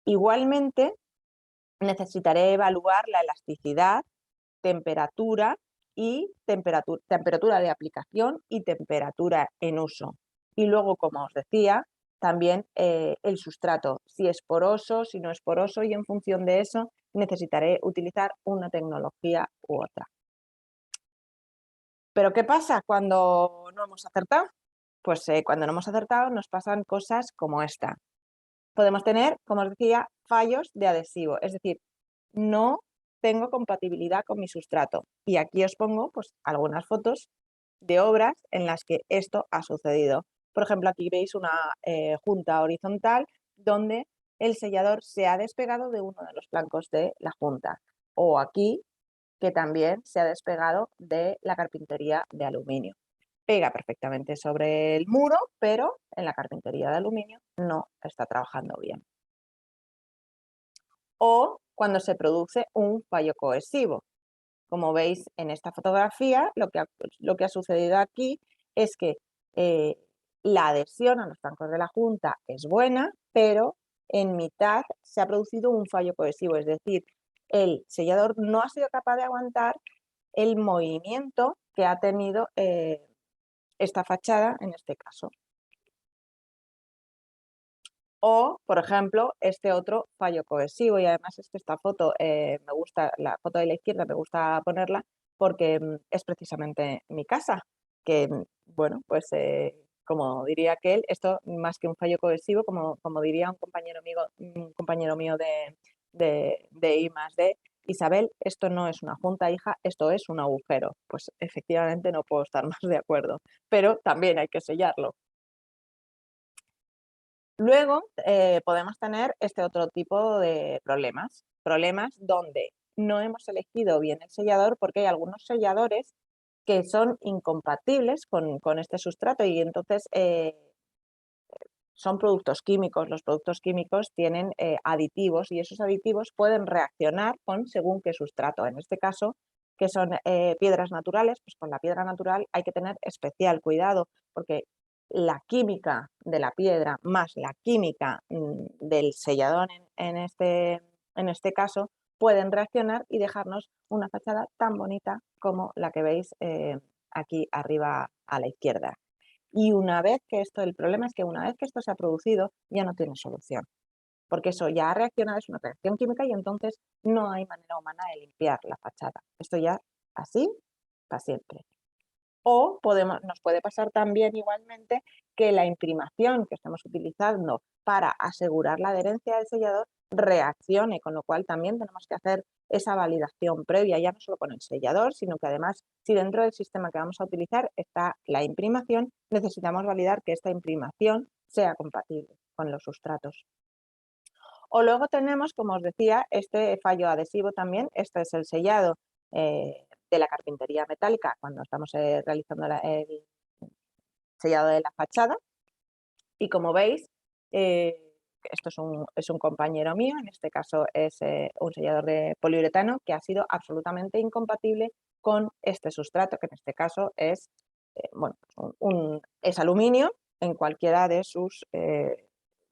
Igualmente necesitaré evaluar la elasticidad, temperatura y temperatura de aplicación y temperatura en uso. Y luego, como os decía, también el sustrato, si es poroso, si no es poroso, y en función de eso necesitaré utilizar una tecnología u otra. ¿Pero qué pasa cuando no hemos acertado? Pues cuando no hemos acertado nos pasan cosas como esta. Podemos tener, como os decía, fallos de adhesivo, es decir, no tengo compatibilidad con mi sustrato. Y aquí os pongo pues, algunas fotos de obras en las que esto ha sucedido. Por ejemplo, aquí veis una junta horizontal donde el sellador se ha despegado de uno de los flancos de la junta. O aquí, que también se ha despegado de la carpintería de aluminio. Pega perfectamente sobre el muro, pero en la carpintería de aluminio no está trabajando bien. O cuando se produce un fallo cohesivo. Como veis en esta fotografía, lo que ha sucedido aquí es que la adhesión a los flancos de la junta es buena, pero en mitad se ha producido un fallo cohesivo, es decir, el sellador no ha sido capaz de aguantar el movimiento que ha tenido esta fachada en este caso. O, por ejemplo, este otro fallo cohesivo, y además es que esta foto me gusta, la foto de la izquierda me gusta ponerla porque es precisamente mi casa, que bueno, pues como diría aquel, esto más que un fallo cohesivo, como diría un compañero mío de I+D, Isabel, esto no es una junta, hija, esto es un agujero. Pues efectivamente no puedo estar más de acuerdo, pero también hay que sellarlo. Luego podemos tener este otro tipo de problemas donde no hemos elegido bien el sellador porque hay algunos selladores que son incompatibles con este sustrato y entonces son productos químicos. Los productos químicos tienen aditivos y esos aditivos pueden reaccionar con según qué sustrato. En este caso, que son piedras naturales, pues con la piedra natural hay que tener especial cuidado porque la química de la piedra más la química del sellador en este caso pueden reaccionar y dejarnos una fachada tan bonita como la que veis aquí arriba a la izquierda. Y una vez que el problema es que una vez que esto se ha producido, ya no tiene solución, porque eso ya ha reaccionado, es una reacción química y entonces no hay manera humana de limpiar la fachada. Esto ya así para siempre. O nos puede pasar también igualmente que la imprimación que estamos utilizando para asegurar la adherencia del sellador reaccione, con lo cual también tenemos que hacer esa validación previa, ya no solo con el sellador, sino que además, si dentro del sistema que vamos a utilizar está la imprimación, necesitamos validar que esta imprimación sea compatible con los sustratos. O luego tenemos, como os decía, este fallo adhesivo también, este es el sellado de la carpintería metálica cuando estamos realizando el sellado de la fachada. Y como veis, esto es un compañero mío, en este caso es un sellador de poliuretano que ha sido absolutamente incompatible con este sustrato, que en este caso es, es aluminio en cualquiera de sus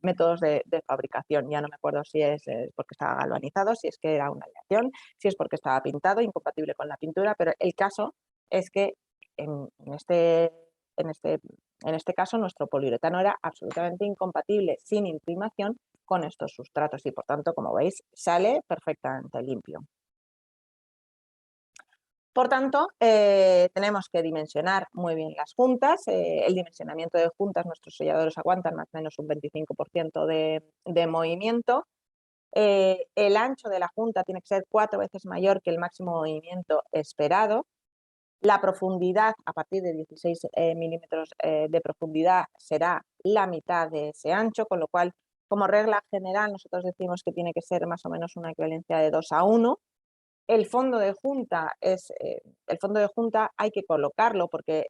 métodos de fabricación. Ya no me acuerdo si es porque estaba galvanizado, si es que era una aleación, si es porque estaba pintado, incompatible con la pintura, pero el caso es que en este caso nuestro poliuretano era absolutamente incompatible sin imprimación con estos sustratos y por tanto, como veis, sale perfectamente limpio. Por tanto, tenemos que dimensionar muy bien las juntas. El dimensionamiento de juntas, nuestros selladores aguantan más o menos un 25% de movimiento. El ancho de la junta tiene que ser 4 veces mayor que el máximo movimiento esperado. La profundidad, a partir de 16 milímetros de profundidad, será la mitad de ese ancho, con lo cual, como regla general, nosotros decimos que tiene que ser más o menos una equivalencia de 2:1. El fondo de junta hay que colocarlo porque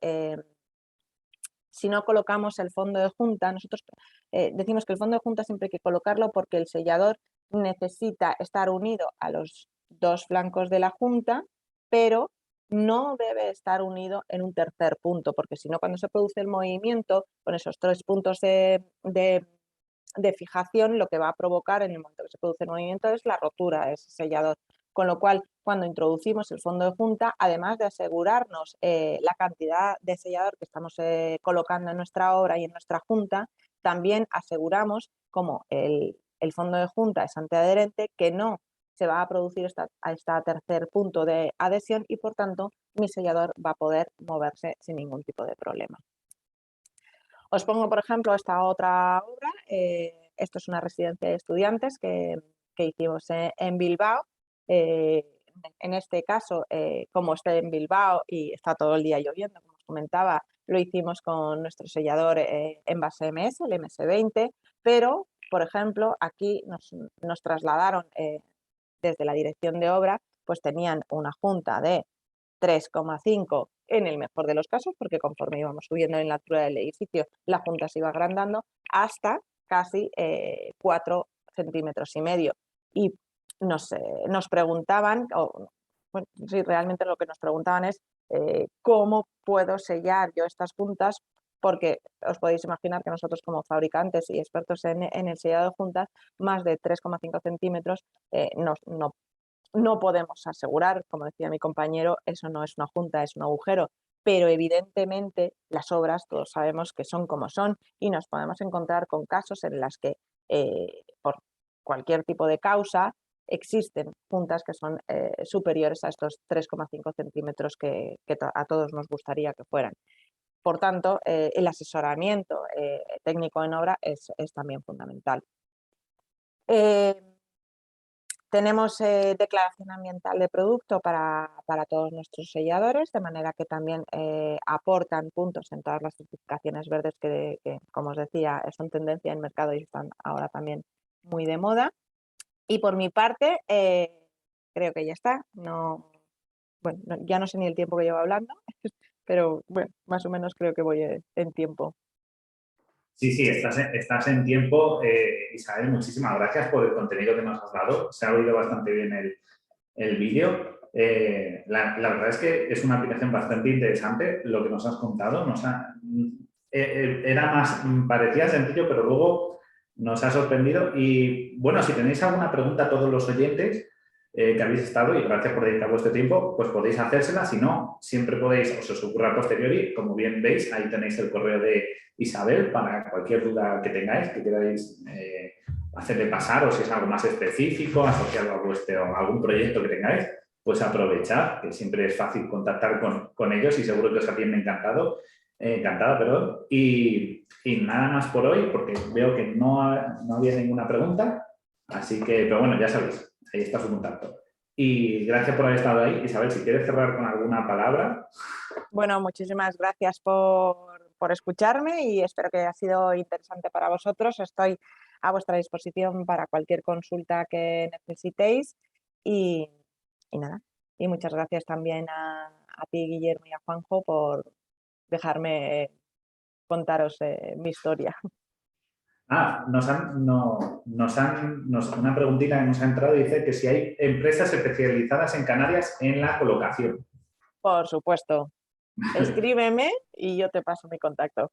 si no colocamos el fondo de junta, nosotros decimos que el fondo de junta siempre hay que colocarlo porque el sellador necesita estar unido a los dos flancos de la junta, pero no debe estar unido en un tercer punto, porque si no, cuando se produce el movimiento con esos 3 puntos de fijación, lo que va a provocar en el momento que se produce el movimiento es la rotura de ese sellador. Con lo cual, cuando introducimos el fondo de junta, además de asegurarnos la cantidad de sellador que estamos colocando en nuestra obra y en nuestra junta, también aseguramos, como el fondo de junta es antiadherente, que no se va a producir este tercer punto de adhesión y, por tanto, mi sellador va a poder moverse sin ningún tipo de problema. Os pongo, por ejemplo, esta otra obra. Esto es una residencia de estudiantes que hicimos en Bilbao. En este caso, como estoy en Bilbao y está todo el día lloviendo, como os comentaba, lo hicimos con nuestro sellador en base MS, el MS20, pero, por ejemplo, aquí nos trasladaron desde la dirección de obra, pues tenían una junta de 3,5 en el mejor de los casos, porque conforme íbamos subiendo en la altura del edificio, la junta se iba agrandando hasta casi 4,5 centímetros. Y nos preguntaban, bueno, sí, realmente lo que nos preguntaban es cómo puedo sellar yo estas juntas, porque os podéis imaginar que nosotros como fabricantes y expertos en el sellado de juntas, más de 3,5 centímetros no podemos asegurar, como decía mi compañero, eso no es una junta, es un agujero, pero evidentemente las obras todos sabemos que son como son y nos podemos encontrar con casos en las que por cualquier tipo de causa existen juntas que son superiores a estos 3,5 centímetros que a todos nos gustaría que fueran. Por tanto, el asesoramiento técnico en obra es también fundamental. Tenemos declaración ambiental de producto para todos nuestros selladores, de manera que también aportan puntos en todas las certificaciones verdes que, como os decía, son tendencia en el mercado y están ahora también muy de moda. Y por mi parte, creo que ya está. Bueno, ya no sé ni el tiempo que llevo hablando, pero bueno, más o menos creo que voy en tiempo. Sí, estás en tiempo. Isabel, muchísimas gracias por el contenido que nos has dado. Se ha oído bastante bien el vídeo. La verdad es que es una aplicación bastante interesante lo que nos has contado. Parecía sencillo, pero luego nos ha sorprendido. Y bueno, si tenéis alguna pregunta a todos los oyentes que habéis estado, y gracias por dedicar vuestro tiempo, pues podéis hacérsela. Si no, siempre podéis, os ocurra a posteriori, como bien veis, ahí tenéis el correo de Isabel para cualquier duda que tengáis, que queráis hacerle pasar, o si es algo más específico, asociado a algún proyecto que tengáis, pues aprovechad, que siempre es fácil contactar con ellos y seguro que os atienden encantada, perdón. Y nada más por hoy, porque veo que no había ninguna pregunta, así que, pero bueno, ya sabéis, ahí está su contacto. Y gracias por haber estado ahí. Isabel, si quieres cerrar con alguna palabra. Bueno, muchísimas gracias por escucharme y espero que haya sido interesante para vosotros. Estoy a vuestra disposición para cualquier consulta que necesitéis y nada. Y muchas gracias también a ti, Guillermo, y a Juanjo por dejarme contaros mi historia. Una preguntita que nos ha entrado dice que si hay empresas especializadas en Canarias en la colocación. Por supuesto. Escríbeme y yo te paso mi contacto.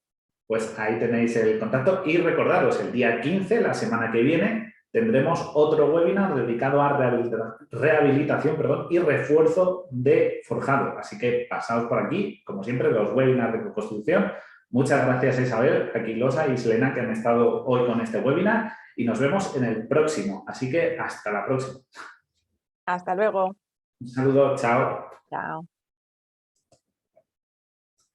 Pues ahí tenéis el contacto y recordaros, el día 15, la semana que viene, tendremos otro webinar dedicado a rehabilitación y refuerzo de forjado. Así que pasaos por aquí, como siempre, los webinars de construcción. Muchas gracias a Isabel, Aquilosa y Selena que han estado hoy con este webinar y nos vemos en el próximo. Así que hasta la próxima. Hasta luego. Un saludo, chao. Chao.